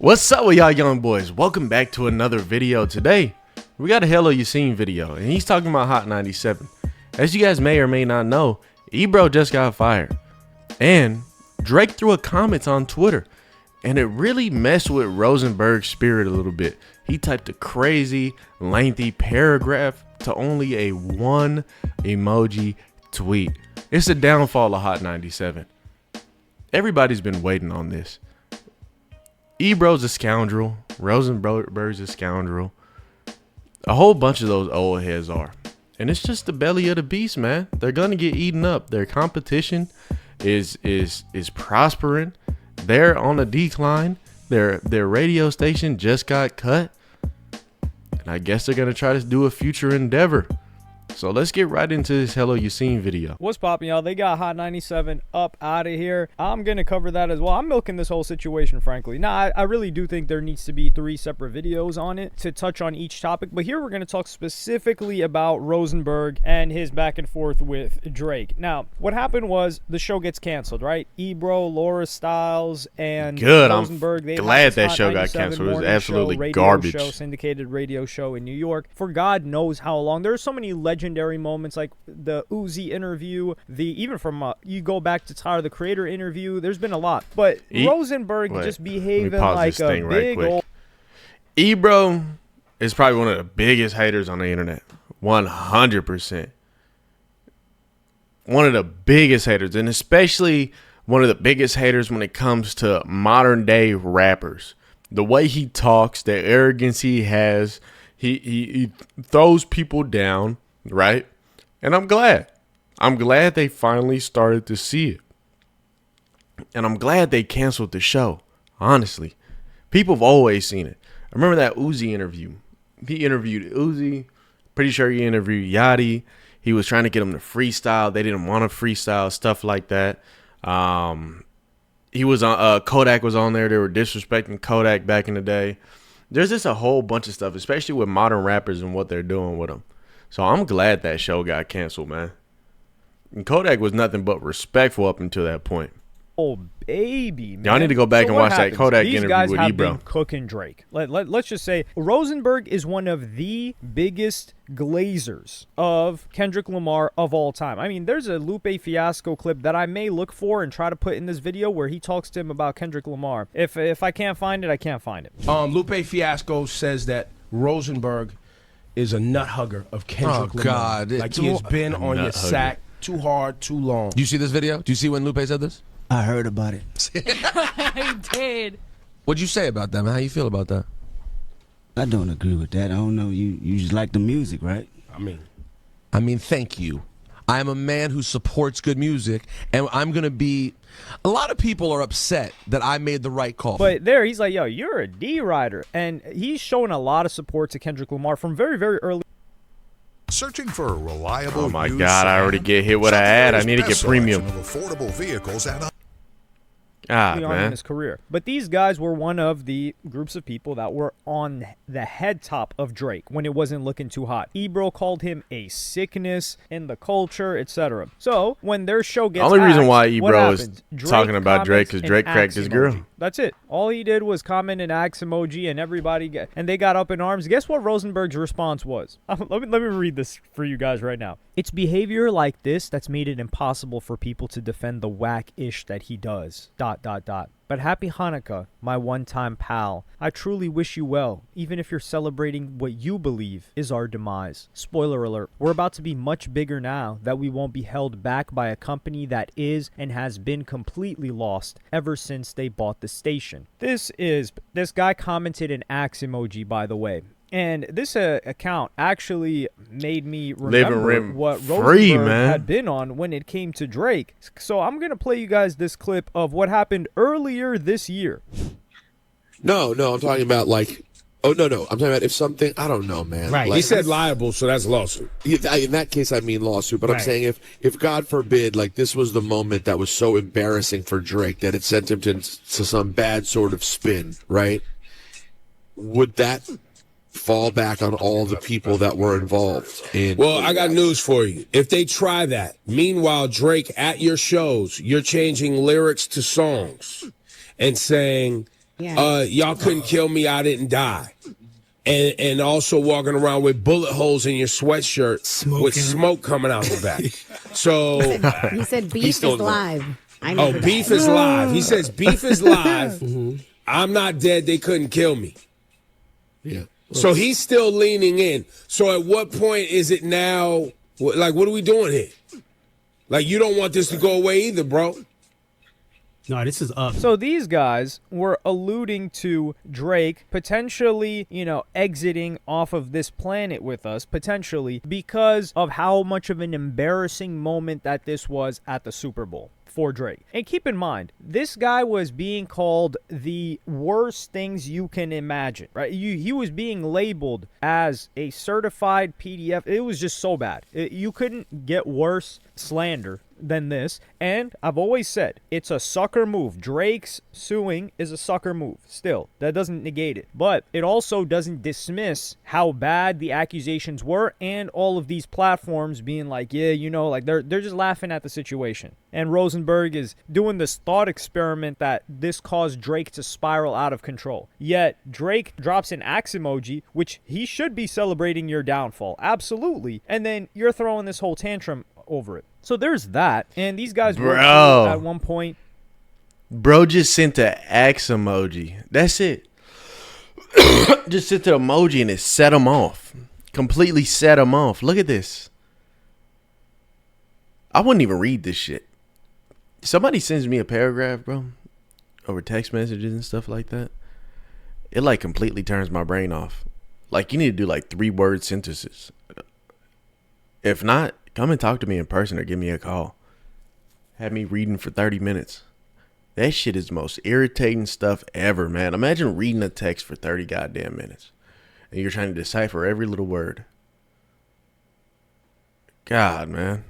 What's up with y'all young boys? Welcome back to another video. Today we got a Hot97 video and he's talking about Hot 97. As you guys may or may not know, EBRO just got fired and Drake threw a comment on Twitter and it really messed with Rosenberg's spirit a little bit. He typed a crazy lengthy paragraph to only a one emoji tweet. It's the downfall of Hot97. Everybody's been waiting on this. EBRO's a scoundrel. Rosenberg's a scoundrel. A whole bunch of those old heads are. And it's just the belly of the beast, man. They're gonna get eaten up. Their competition is prospering. They're on a decline. Their radio station just got cut. And I guess they're gonna try to do a future endeavor. So let's get right into this Hot97 video. What's poppin', y'all? They got Hot97 up out of here. I'm gonna cover that as well. I'm milking this whole situation, frankly. Now, I really do think there needs to be 3 separate videos on it to touch on each topic. But here we're gonna talk specifically about Rosenberg and his back and forth with Drake. Now, what happened was the show gets canceled, right? EBRO, Laura Stiles, and Rosenberg. I'm glad that show got canceled. It was absolutely garbage. Syndicated radio show in New York for God knows how long. There's so many legendary moments like the Uzi interview, even from you go back to Tyler the Creator interview. There's been a lot, but Rosenberg just behaving like a big old. EBRO is probably one of the biggest haters on the internet. 100%. One of the biggest haters, and especially one of the biggest haters when it comes to modern day rappers. The way he talks, the arrogance he has, he throws people down. Right? And I'm glad they finally started to see it. And I'm glad they canceled the show. Honestly, people have always seen it. I remember that Uzi interview. He interviewed Uzi. Pretty sure he interviewed Yachty. He was trying to get him to freestyle. They didn't want to freestyle, stuff like that. He was on Kodak was on there. They were disrespecting Kodak back in the day. There's just a whole bunch of stuff, especially with modern rappers and what they're doing with them. So I'm glad that show got canceled, man. And Kodak was nothing but respectful up until that point. Oh, baby, man. Y'all need to go back and watch that Kodak interview with EBRO. These guys have been cooking Drake. Let's just say Rosenberg is one of the biggest glazers of Kendrick Lamar of all time. I mean, there's a Lupe Fiasco clip that I may look for and try to put in this video where he talks to him about Kendrick Lamar. If I can't find it, I can't find it. Lupe Fiasco says that Rosenberg is a nut hugger of Kendrick Lamar. God. Like he has been on your sack too hard, too long. Do you see this video? Do you see when Lupe said this? I heard about it. I did. What'd you say about that, man? How you feel about that? I don't agree with that. I don't know. You just like the music, right? I mean, thank you. I am a man who supports good music, and I'm going to be... A lot of people are upset that I made the right call. But there, he's like, yo, you're a D-rider. And he's showing a lot of support to Kendrick Lamar from very, very early. Searching for a reliable. Oh my God! I already get hit with an ad. I need to get premium. Of affordable vehicles and in his career. But these guys were one of the groups of people that were on the head top of Drake when it wasn't looking too hot. EBRO called him a sickness in the culture, etc. So when their show gets the only reason why EBRO EBRO is talking about Drake is Drake cracked his girl. That's it. All he did was comment an axe emoji, and they got up in arms. Guess what Rosenberg's response was? Let me read this for you guys right now. It's behavior like this that's made it impossible for people to defend the whack-ish that he does. ... But happy Hanukkah, my one-time pal. I truly wish you well, even if you're celebrating what you believe is our demise. Spoiler alert, we're about to be much bigger now that we won't be held back by a company that is and has been completely lost ever since they bought the station. This guy commented an axe emoji, by the way. And this account actually made me remember what Rosenberg had been on when it came to Drake. So I'm going to play you guys this clip of what happened earlier this year. No, I'm talking about like, I'm talking about if something, I don't know, man. Right, like, he said liable, so that's lawsuit. In that case, I mean lawsuit, but I'm saying if God forbid, like this was the moment that was so embarrassing for Drake that it sent him to some bad sort of spin, right? Would that fall back on all the people that were involved in. Well, I got news for you. If they try that, meanwhile, Drake, at your shows, you're changing lyrics to songs and saying, y'all couldn't kill me, I didn't die. And also walking around with bullet holes in your sweatshirt with smoke coming out the back. So he said beef is live. Beef is live. He says beef is live. I'm not dead. They couldn't kill me. Yeah. So he's still leaning in. So at what point is it now? Like, what are we doing here? Like, you don't want this to go away either, bro. No, this is up. So these guys were alluding to Drake potentially, exiting off of this planet with us, potentially, because of how much of an embarrassing moment that this was at the Super Bowl for Drake. And keep in mind, this guy was being called the worst things you can imagine, right? He was being labeled as a certified PDF. It was just so bad. You couldn't get worse slander than this. And I've always said, it's a sucker move. Drake's suing is a sucker move. Still, that doesn't negate it. But it also doesn't dismiss how bad the accusations were, and all of these platforms being like, yeah, they're just laughing at the situation. And Rosenberg is doing this thought experiment that this caused Drake to spiral out of control. Yet Drake drops an axe emoji, which he should be celebrating your downfall. Absolutely. And then you're throwing this whole tantrum over it. So there's that. And these guys were at one point. Bro just sent an axe emoji. That's it. Just sent the emoji and it set him off. Completely set him off. Look at this. I wouldn't even read this shit. Somebody sends me a paragraph, bro, over text messages and stuff like that. It like completely turns my brain off. Like, you need to do like 3-word sentences. If not, come and talk to me in person or give me a call. Have me reading for 30 minutes. That shit is the most irritating stuff ever, man. Imagine reading a text for 30 goddamn minutes and you're trying to decipher every little word. God, man.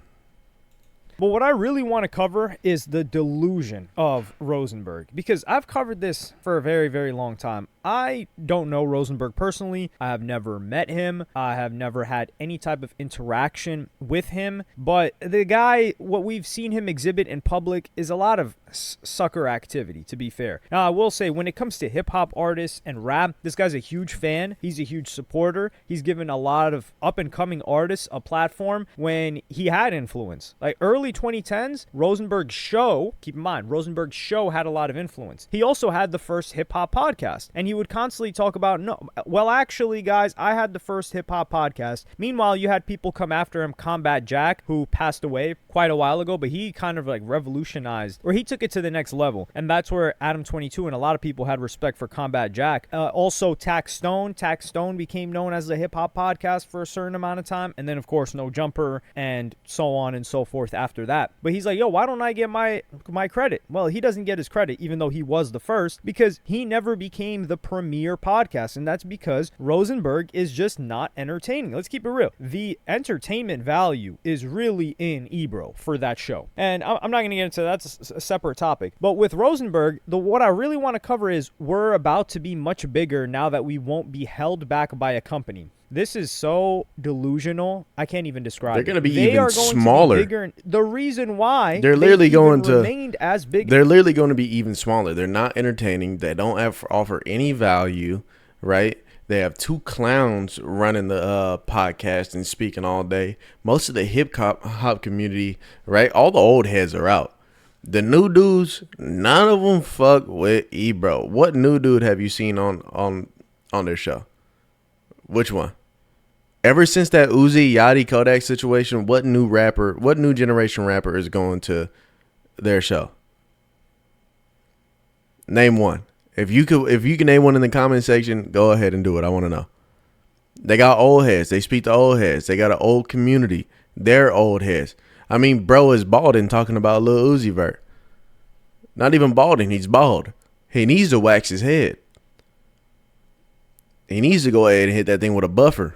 But what I really want to cover is the delusion of Rosenberg, because I've covered this for a very, very long time. I don't know Rosenberg personally. I have never met him. I have never had any type of interaction with him. But the guy, what we've seen him exhibit in public is a lot of sucker activity, to be fair. Now, I will say, when it comes to hip-hop artists and rap, this guy's a huge fan. He's a huge supporter. He's given a lot of up-and-coming artists a platform when he had influence. Like, early 2010s, Rosenberg's show, keep in mind, Rosenberg's show had a lot of influence. He also had the first hip-hop podcast, and he would constantly talk about, no, well, actually, guys, I had the first hip-hop podcast. Meanwhile, you had people come after him, Combat Jack, who passed away quite a while ago, but he kind of like revolutionized, or he took it to the next level, and that's where Adam22 and a lot of people had respect for Combat Jack. Also, Tax Stone became known as the hip-hop podcast for a certain amount of time, and then, of course, No Jumper, and so on and so forth after that. But he's like, yo, why don't I get my credit? Well, he doesn't get his credit, even though he was the first, because he never became the premier podcast, and that's because Rosenberg is just not entertaining. Let's keep it real. The entertainment value is really in EBRO for that show, and I'm not going to get into that. That's a separate topic. But with Rosenberg, what I really want to cover is we're about to be much bigger now that we won't be held back by a company. This is so delusional. I can't even describe They're it. going to be They even are going smaller. To be bigger. The reason why they're literally going to remained as big. They're literally going to be even smaller. They're not entertaining. They don't offer any value, right? They have 2 clowns running the podcast and speaking all day. Most of the hip hop community, right? All the old heads are out. The new dudes, none of them fuck with EBRO. What new dude have you seen on their show? Which one? Ever since that Uzi Yachty Kodak situation, what new generation rapper is going to their show? Name one. If you can name one in the comment section, go ahead and do it. I want to know. They got old heads. They speak to old heads. They got an old community. They're old heads. I mean, bro is balding talking about Lil Uzi Vert. Not even balding. He's bald. He needs to wax his head. He needs to go ahead and hit that thing with a buffer.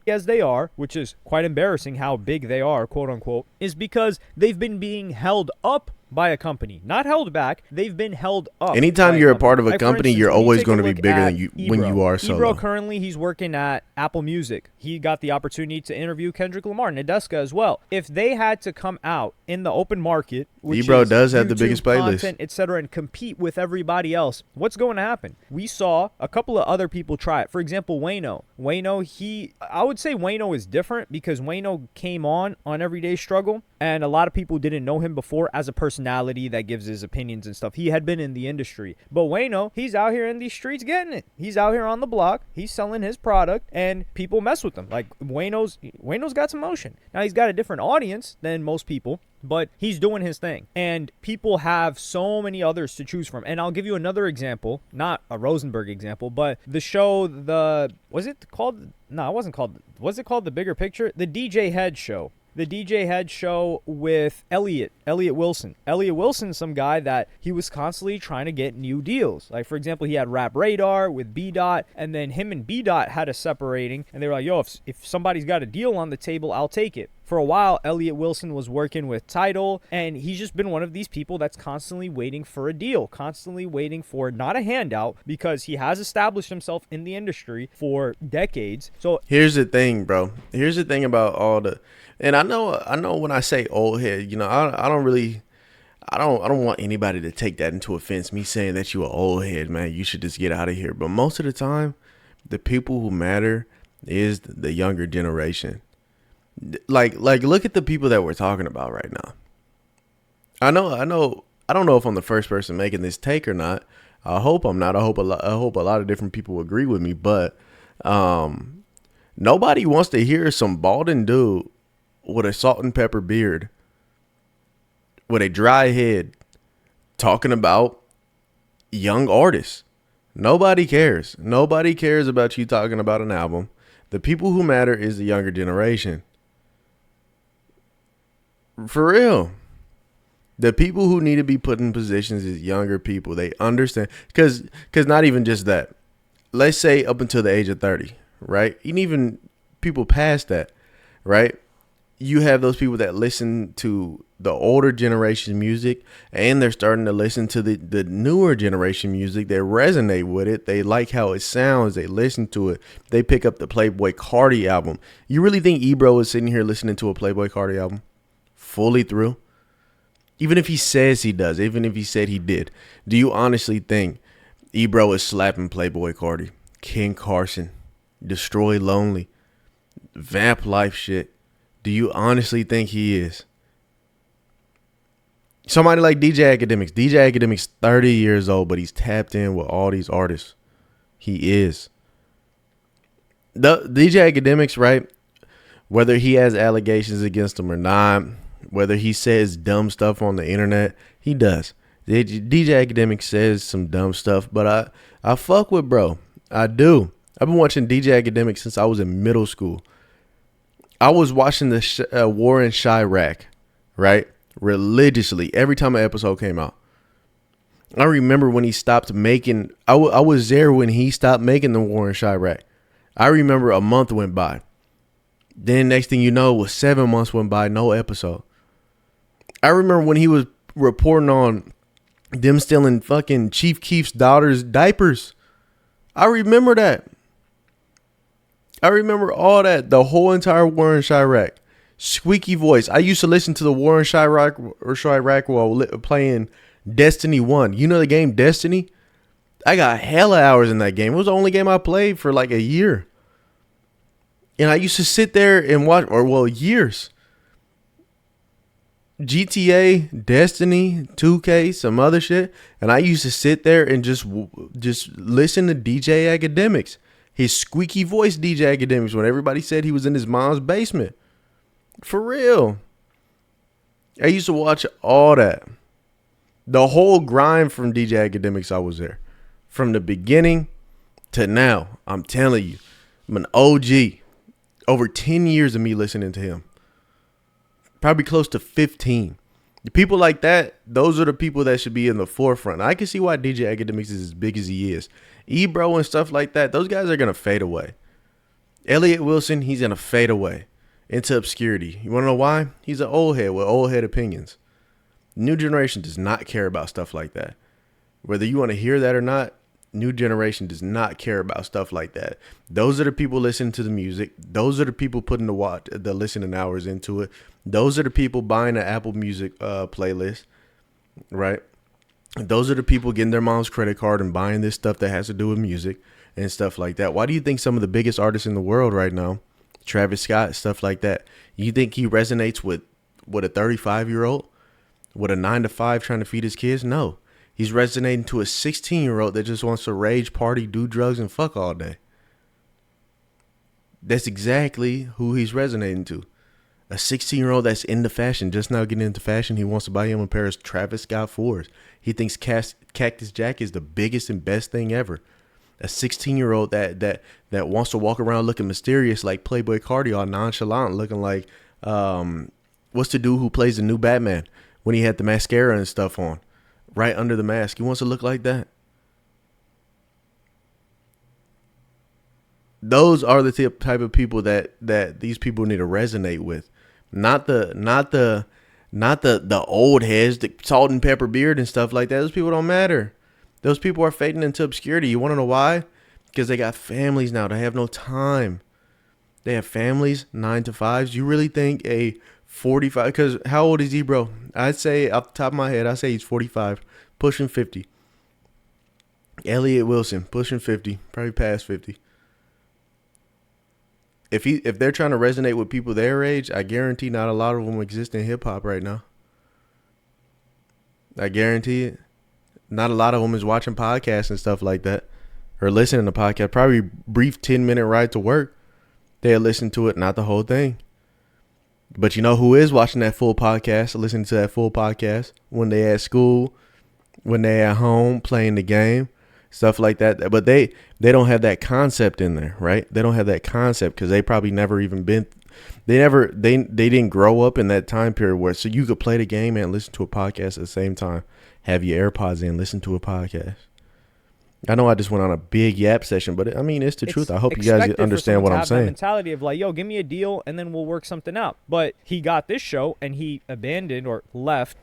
As they are, which is quite embarrassing how big they are, quote unquote, is because they've been being held up by a company. Not held back. They've been held up. Anytime by you're a company. part of a Like, for company, instance, you're when you always take a going to be look bigger at than you when EBRO. you are solo. EBRO currently, he's working at Apple Music. He got the opportunity to interview Kendrick Lamar, Nadeska as well. If they had to come out in the open market, which EBRO is does have the YouTube biggest playlist, content, etc., and compete with everybody else, what's going to happen? We saw a couple of other people try it. For example, Wayno. I would say Wayno is different because Wayno came on Everyday Struggle, and a lot of people didn't know him before as a personality that gives his opinions and stuff. He had been in the industry. But Wayno, he's out here in these streets getting it. He's out here on the block. He's selling his product, and people mess with him. Like, Wayno's got some motion. Now, he's got a different audience than most people, but he's doing his thing. And people have so many others to choose from. And I'll give you another example, not a Rosenberg example, but the show, was it called The Bigger Picture? The DJ Head Show. The DJ Head Show with Elliot Wilson. Elliot Wilson's some guy that he was constantly trying to get new deals. Like, for example, he had Rap Radar with B-Dot, and then him and B-Dot had a separating, and they were like, yo, if somebody's got a deal on the table, I'll take it. For a while, Elliot Wilson was working with Tidal, and he's just been one of these people that's constantly waiting for a deal, constantly waiting for not a handout, because he has established himself in the industry for decades. So here's the thing, bro. Here's the thing about all the, and I know when I say old head, you know, I don't want anybody to take that into offense. Me saying that you an old head, man, you should just get out of here. But most of the time, the people who matter is the younger generation. Like look at the people that we're talking about right now. I don't know if I'm the first person making this take or not. I hope I'm not. I hope a lot of different people agree with me, but nobody wants to hear some balding dude with a salt and pepper beard with a dry head talking about young artists. Nobody cares. Nobody cares about you talking about an album. The people who matter is the younger generation. For real. The people who need to be put in positions is younger people. They understand. Because not even just that. Let's say up until the age of 30, right? And even people past that, right? You have those people that listen to the older generation music, and they're starting to listen to the newer generation music. They resonate with it. They like how it sounds. They listen to it. They pick up the Playboi Carti album. You really think EBRO is sitting here listening to a Playboi Carti album fully through? Even if he says he does, even if he said he did, do you honestly think EBRO is slapping Playboi Carti, King Carson, Destroy Lonely, Vamp Life shit? Do you honestly think he is? Somebody like DJ Academics. DJ Academics 30 years old, but he's tapped in with all these artists. He is. The DJ Academics, right? Whether he has allegations against him or not, whether he says dumb stuff on the internet, he does. DJ Academic says some dumb stuff, but I fuck with bro. I do. I've been watching DJ Academic since I was in middle school. I was watching the War in Chirac, right? Religiously every time an episode came out. I remember when he stopped making, I was there when he stopped making the War in Chirac. I remember a month went by. Then next thing you know, it was 7 months went by, no episode. I remember when he was reporting on them stealing fucking Chief Keef's daughter's diapers. I remember that. I remember all that. The whole entire War in Chirac. Squeaky voice. I used to listen to the War in Chirac while playing Destiny 1. You know the game Destiny? I got hella hours in that game. It was the only game I played for like a year. And I used to sit there and watch, years. GTA, Destiny, 2K, some other shit. And I used to sit there and just listen to DJ Academics. His squeaky voice DJ Academics when everybody said he was in his mom's basement. For real. I used to watch all that. The whole grind from DJ Academics, I was there. From the beginning to now. I'm telling you. I'm an OG. Over 10 years of me listening to him. Probably close to 15. The people like that, those are the people that should be in the forefront. I can see why DJ Academics is as big as he is. EBRO and stuff like that, those guys are going to fade away. Elliot Wilson, he's going to fade away into obscurity. You want to know why? He's an old head with old head opinions. New generation does not care about stuff like that. Whether you want to hear that or not, new generation does not care about stuff like that. Those are the people listening to the music. Those are the people putting the listening hours into it. Those are the people buying the Apple Music playlist, right? Those are the people getting their mom's credit card and buying this stuff that has to do with music and stuff like that. Why do you think some of the biggest artists in the world right now, Travis Scott, stuff like that, you think he resonates with a 35-year-old with a 9-to-5 trying to feed his kids? No. He's resonating to a 16-year-old that just wants to rage, party, do drugs, and fuck all day. That's exactly who he's resonating to. A 16-year-old that's into fashion, just now getting into fashion. He wants to buy him a pair of Travis Scott 4s. He thinks Cactus Jack is the biggest and best thing ever. A 16-year-old that wants to walk around looking mysterious like Playboy Cardi, all nonchalant, looking like what's the dude who plays the new Batman when he had the mascara and stuff on, right under the mask. He wants to look like that. Those are the type of people that these people need to resonate with, not the old heads, the salt and pepper beard and stuff like that. Those people don't matter. Those people are fading into obscurity. You want to know why? Because they got families now. They have no time. They have families, 9-to-5s. You really think a 45? Because how old is EBRO? I'd say off the top of my head, I'd say he's 45, pushing 50. Elliott Wilson, pushing 50, probably past 50. If they're trying to resonate with people their age, I guarantee not a lot of them exist in hip hop right now. I guarantee it. Not a lot of them is watching podcasts and stuff like that, or listening to podcasts. Probably brief 10-minute ride to work. They'll listen to it, not the whole thing. But you know who is watching that full podcast, listening to that full podcast when they at school, when they at home playing the game, stuff like that. But they don't have that concept in there, right? They don't have that concept because they probably never even been. They didn't grow up in that time period where so you could play the game and listen to a podcast at the same time. Have your AirPods in, listen to a podcast. I know I just went on a big yap session, but I mean, it's the truth. I hope you guys understand what I'm saying. That mentality of like, yo, give me a deal and then we'll work something out. But he got this show and he abandoned or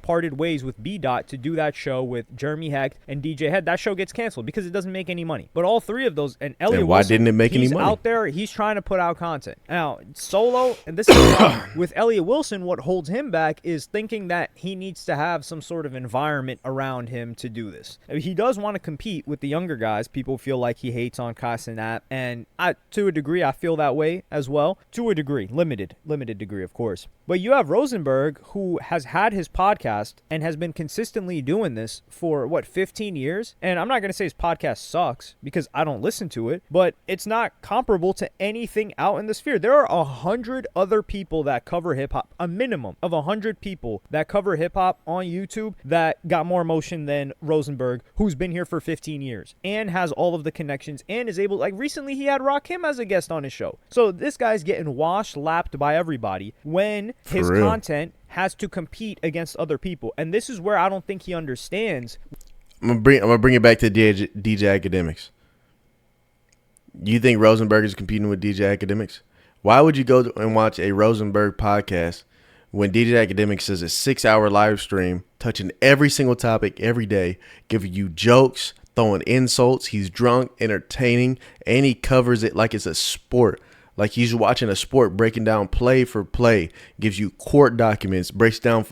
parted ways with B-Dot to do that show with Jeremy Hecht and DJ Head. That show gets canceled because it doesn't make any money. But all three of those, and Elliot why Wilson, didn't it make any money? He's out there, he's trying to put out content. Now, solo, and this is with Elliot Wilson, what holds him back is thinking that he needs to have some sort of environment around him to do this. He does want to compete with the younger guys. People feel like he hates on Casanat, and to a degree, I feel that way as well. To a degree, limited degree, of course. But you have Rosenberg, who has had his podcast and has been consistently doing this for, 15 years? And I'm not going to say his podcast sucks, because I don't listen to it, but it's not comparable to anything out in the sphere. There are 100 other people that cover hip-hop, a minimum of 100 people that cover hip-hop on YouTube that got more emotion than Rosenberg, who's been here for 15 years, and has all of the connections, and is able, like recently he had Rakim as a guest on his show. So this guy's getting lapped by everybody when his content has to compete against other people. And this is where I don't think he understands. I'm gonna bring it back to DJ Academics. You think Rosenberg is competing with DJ Academics? Why would you go and watch a Rosenberg podcast when DJ Academics does a 6-hour live stream touching every single topic every day, giving you jokes, throwing insults? He's drunk, entertaining, and he covers it like it's a sport. Like he's watching a sport, breaking down play for play, gives you court documents, breaks down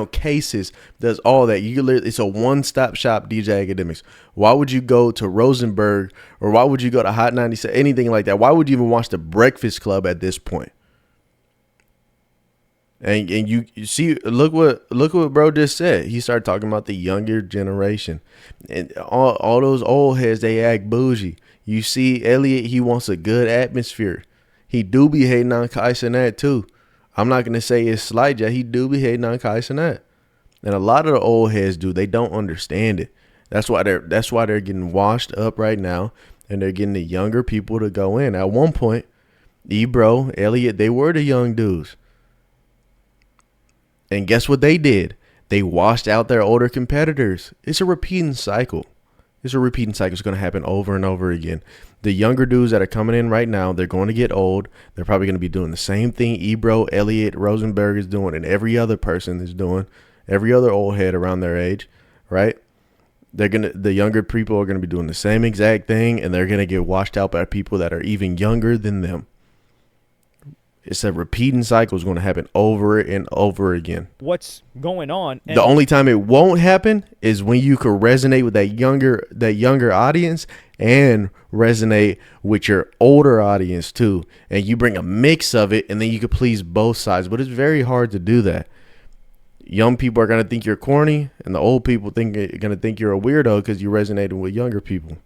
cases, does all that. It's a one-stop shop, DJ Academics. Why would you go to Rosenberg, or why would you go to Hot 97, anything like that? Why would you even watch The Breakfast Club at this point? And you see, look what bro just said. He started talking about the younger generation, and all those old heads, they act bougie. You see, Elliot, he wants a good atmosphere. He do be hating on Kai Cenat too. I'm not gonna say it's slight, yeah. He do be hating on Kai Cenat, and a lot of the old heads do. They don't understand it. That's why they're getting washed up right now, and they're getting the younger people to go in. At one point, EBRO, Elliot, they were the young dudes. And guess what they did? They washed out their older competitors. It's a repeating cycle. It's going to happen over and over again. The younger dudes that are coming in right now, they're going to get old. They're probably going to be doing the same thing EBRO, Elliot, Rosenberg is doing, and every other person is doing. every other old head around their age, right? The younger people are gonna be doing the same exact thing, and they're gonna get washed out by people that are even younger than them. It's a repeating cycle. Is going to happen over and over again. What's going on? The only time it won't happen is when you can resonate with that younger audience and resonate with your older audience too. And you bring a mix of it, and then you can please both sides. But it's very hard to do that. Young people are going to think you're corny, and the old people are going to think you're a weirdo because you're resonating with younger people.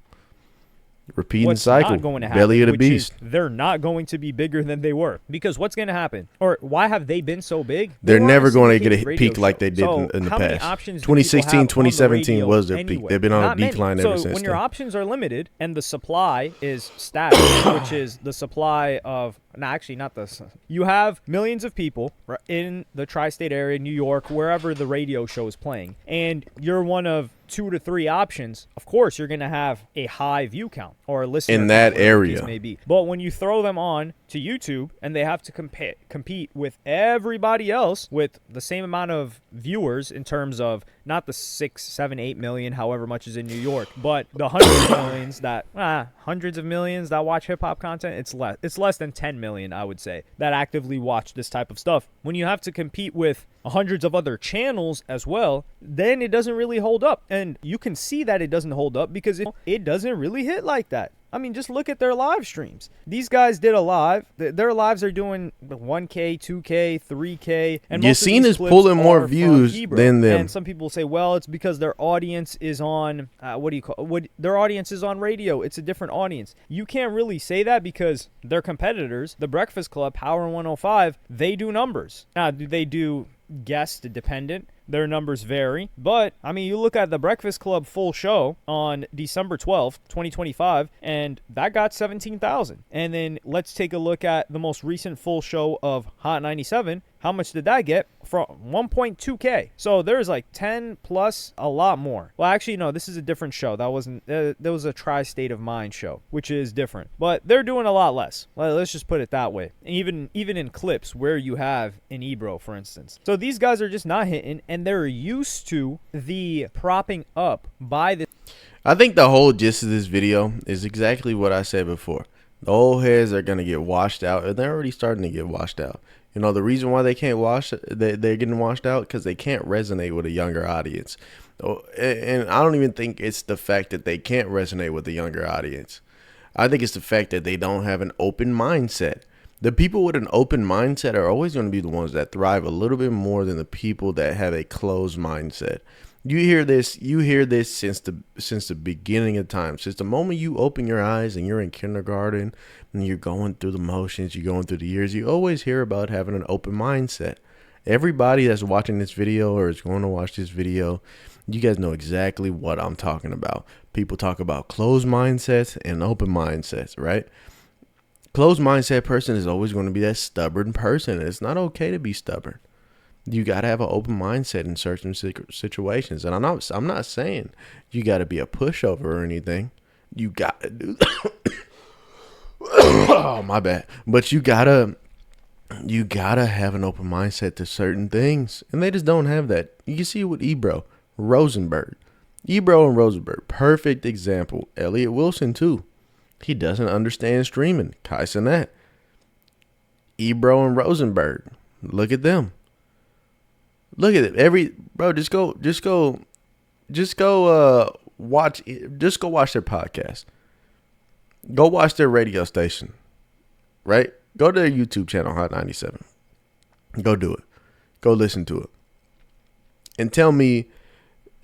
Repeating cycle. Not going to happen, belly of the beast. They're not going to be bigger than they were, because what's going to happen, or why have they been so big? They're never going to get a peak like they did in the past. 2016, 2017 was their peak. They've been on a decline ever since. So when your options are limited and the supply is static, which is the supply of, you have millions of people in the tri-state area, New York, wherever the radio show is playing, and you're one of 2 to 3 options. Of course, you're going to have a high view count or a listener in that area. Maybe. But when you throw them on to YouTube and they have to compete with everybody else with the same amount of viewers, in terms of not the 6, 7, 8 million, however much is in New York, but the hundreds of millions that watch hip hop content, it's less than 10 million, I would say, that actively watch this type of stuff. When you have to compete with hundreds of other channels as well, then it doesn't really hold up. And you can see that it doesn't hold up because it doesn't really hit like that. I mean, just look at their live streams. These guys did a live. Their lives are doing 1K, 2K, 3K. And you've seen is pulling more views than them. And some people say, well, it's because their audience is on, their audience is on radio. It's a different audience. You can't really say that because their competitors, The Breakfast Club, Power 105, they do numbers. Now, do they do guest dependent? Their numbers vary, but I mean, you look at the Breakfast Club full show on December 12th, 2025, and that got 17,000. And then let's take a look at the most recent full show of Hot 97. How much did that get? From 1.2K. So there's like 10 plus a lot more. Well, actually, no, this is a different show. That wasn't, there was a Tri-State of Mind show, which is different, but they're doing a lot less. Well, let's just put it that way. Even in clips where you have an EBRO, for instance. So these guys are just not hitting, and they're used to the propping up by the. I think the whole gist of this video is exactly what I said before. The old heads are going to get washed out, and they're already starting to get washed out. You know, the reason why they can't they're getting washed out because they can't resonate with a younger audience. And I don't even think it's the fact that they can't resonate with the younger audience. I think it's the fact that they don't have an open mindset. The people with an open mindset are always going to be the ones that thrive a little bit more than the people that have a closed mindset. You hear this since the beginning of time. Since the moment you open your eyes and you're in kindergarten and you're going through the motions, you're going through the years, you always hear about having an open mindset. Everybody that's watching this video or is going to watch this video, you guys know exactly what I'm talking about. People talk about closed mindsets and open mindsets, right? Closed mindset person is always going to be that stubborn person. And it's not okay to be stubborn. You got to have an open mindset in certain situations. And I'm not saying you got to be a pushover or anything. You got to do oh, my bad. But you got to have an open mindset to certain things. And they just don't have that. You can see it with EBRO, Rosenberg. EBRO and Rosenberg, perfect example. Elliott Wilson too. He doesn't understand streaming. Kai Cenat. EBRO and Rosenberg. Look at them. Look at it. Just go watch their podcast. Go watch their radio station. Right? Go to their YouTube channel, Hot 97. Go do it. Go listen to it. And tell me,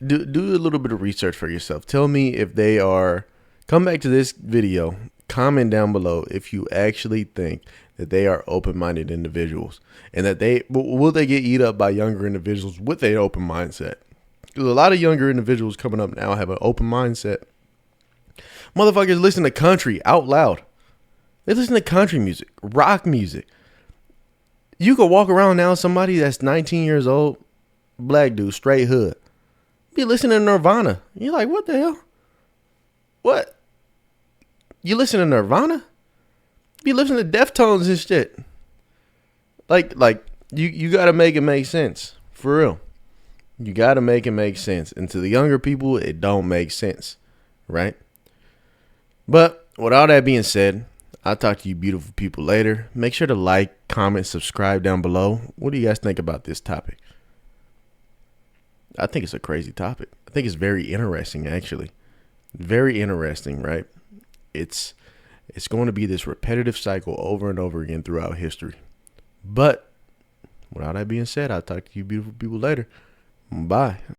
do a little bit of research for yourself. Tell me if they are, come back to this video, comment down below if you actually think that they are open-minded individuals and that will they get eat up by younger individuals with an open mindset. Because a lot of younger individuals coming up now have an open mindset. Motherfuckers listen to country out loud. They listen to country music, rock music. You could walk around now, somebody that's 19 years old, black dude, straight hood, be listening to Nirvana. You're like, what the hell? What? You listen to Nirvana? Be listening to Deftones and shit. Like you got to make it make sense. For real. You got to make it make sense. And to the younger people, it don't make sense, right? But with all that being said, I'll talk to you beautiful people later. Make sure to like, comment, subscribe down below. What do you guys think about this topic? I think it's a crazy topic. I think it's very interesting, actually. Very interesting, right? It's going to be this repetitive cycle over and over again throughout history. But with all that being said, I'll talk to you beautiful people later. Bye.